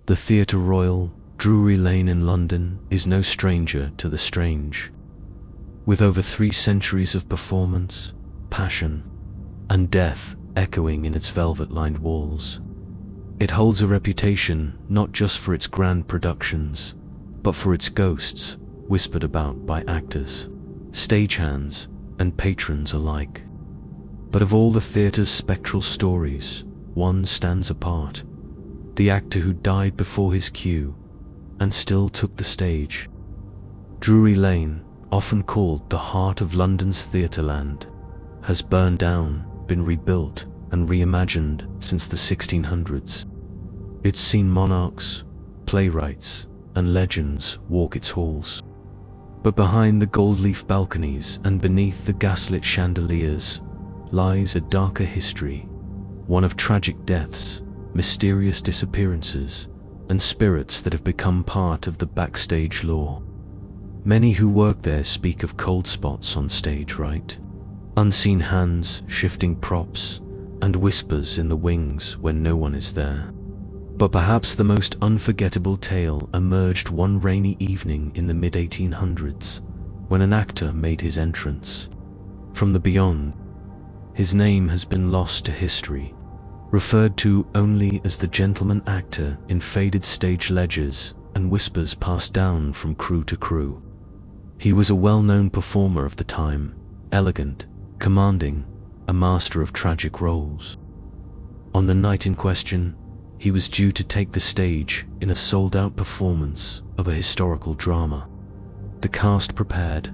The Theatre Royal, Drury Lane in London, is no stranger to the strange. With over 3 centuries of performance, passion, and death echoing in its velvet-lined walls, it holds a reputation not just for its grand productions, but for its ghosts whispered about by actors, stagehands, and patrons alike. But of all the theatre's spectral stories, one stands apart: the actor who died before his cue and still took the stage. Drury Lane, often called the heart of London's theatreland, has burned down, been rebuilt, and reimagined since the 1600s. It's seen monarchs, playwrights, and legends walk its halls. But behind the gold-leaf balconies and beneath the gaslit chandeliers lies a darker history, one of tragic deaths, mysterious disappearances, and spirits that have become part of the backstage lore. Many who work there speak of cold spots on stage right, unseen hands shifting props, and whispers in the wings when no one is there. But perhaps the most unforgettable tale emerged one rainy evening in the mid-1800s, when an actor made his entrance. From the beyond, his name has been lost to history, referred to only as the gentleman actor in faded stage ledgers and whispers passed down from crew to crew. He was a well-known performer of the time, elegant, commanding, a master of tragic roles. On the night in question, he was due to take the stage in a sold-out performance of a historical drama. The cast prepared,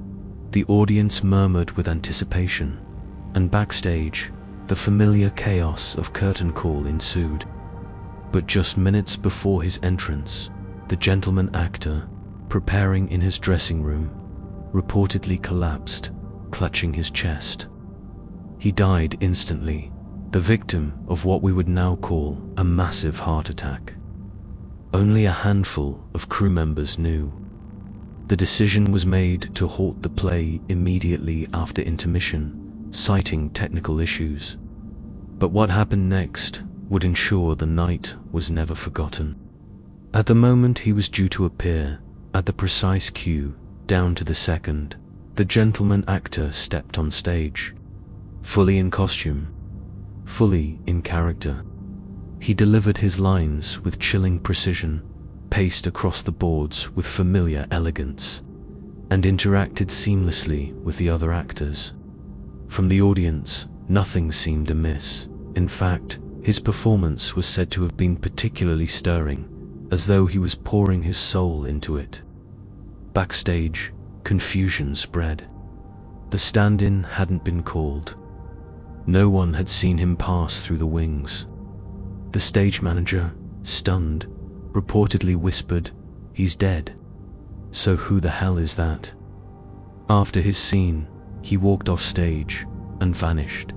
the audience murmured with anticipation, and backstage, the familiar chaos of curtain call ensued. But just minutes before his entrance, the gentleman actor, preparing in his dressing room, reportedly collapsed, clutching his chest. He died instantly, the victim of what we would now call a massive heart attack. Only a handful of crew members knew. The decision was made to halt the play immediately after intermission, citing technical issues. But what happened next would ensure the night was never forgotten. At the moment he was due to appear, at the precise cue, down to the second, the gentleman actor stepped on stage. Fully in costume, fully in character. He delivered his lines with chilling precision, paced across the boards with familiar elegance, and interacted seamlessly with the other actors. From the audience, nothing seemed amiss. In fact, his performance was said to have been particularly stirring, as though he was pouring his soul into it. Backstage, confusion spread. The stand-in hadn't been called. No one had seen him pass through the wings. The stage manager, stunned, reportedly whispered, "He's dead. So who the hell is that?" After his scene, he walked off stage and vanished.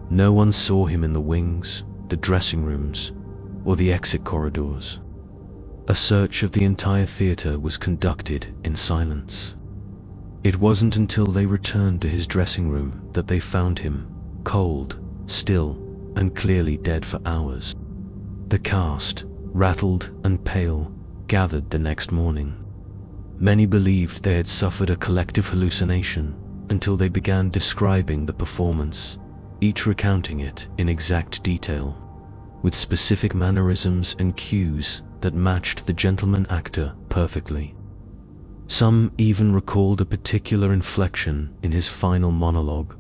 No one saw him in the wings, the dressing rooms, or the exit corridors. A search of the entire theatre was conducted in silence. It wasn't until they returned to his dressing room that they found him, cold, still, and clearly dead for hours. The cast, rattled and pale, gathered the next morning. Many believed they had suffered a collective hallucination until they began describing the performance, each recounting it in exact detail, with specific mannerisms and cues that matched the gentleman actor perfectly. Some even recalled a particular inflection in his final monologue,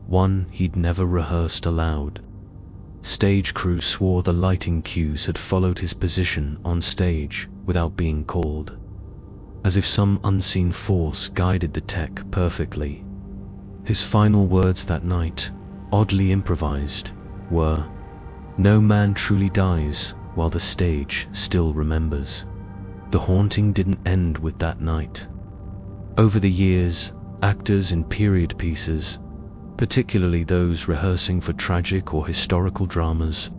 one he'd never rehearsed aloud. Stage crew swore the lighting cues had followed his position on stage without being called, as if some unseen force guided the tech perfectly. His final words that night, oddly improvised, were, "No man truly dies while the stage still remembers." The haunting didn't end with that night. Over the years, actors in period pieces, particularly those rehearsing for tragic or historical dramas,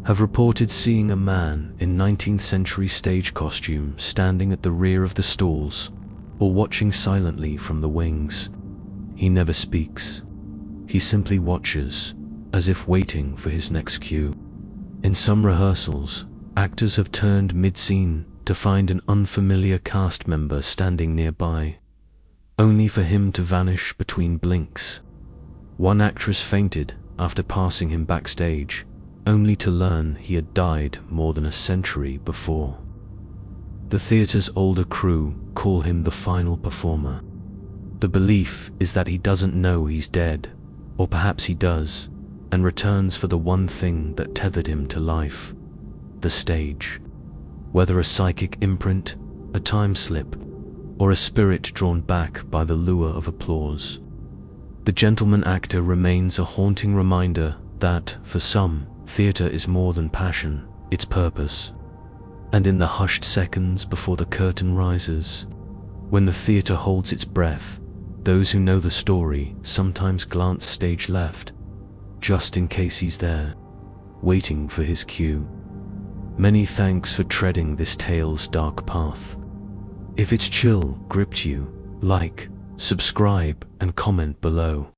have reported seeing a man in 19th century stage costume standing at the rear of the stalls or watching silently from the wings. He never speaks. He simply watches, as if waiting for his next cue. In some rehearsals, Actors have turned mid-scene to find an unfamiliar cast member standing nearby, only for him to vanish between blinks. One actress fainted after passing him backstage, only to learn he had died more than a century before. The theater's older crew call him the final performer. The belief is that he doesn't know he's dead, or perhaps he does, and returns for the one thing that tethered him to life: the stage. Whether a psychic imprint, a time slip, or a spirit drawn back by the lure of applause, the gentleman actor remains a haunting reminder that, for some, theater is more than passion, it's purpose. And in the hushed seconds before the curtain rises, when the theater holds its breath, those who know the story sometimes glance stage left, just in case he's there, waiting for his cue. Many thanks for treading this tale's dark path. If its chill gripped you, like, subscribe, and comment below.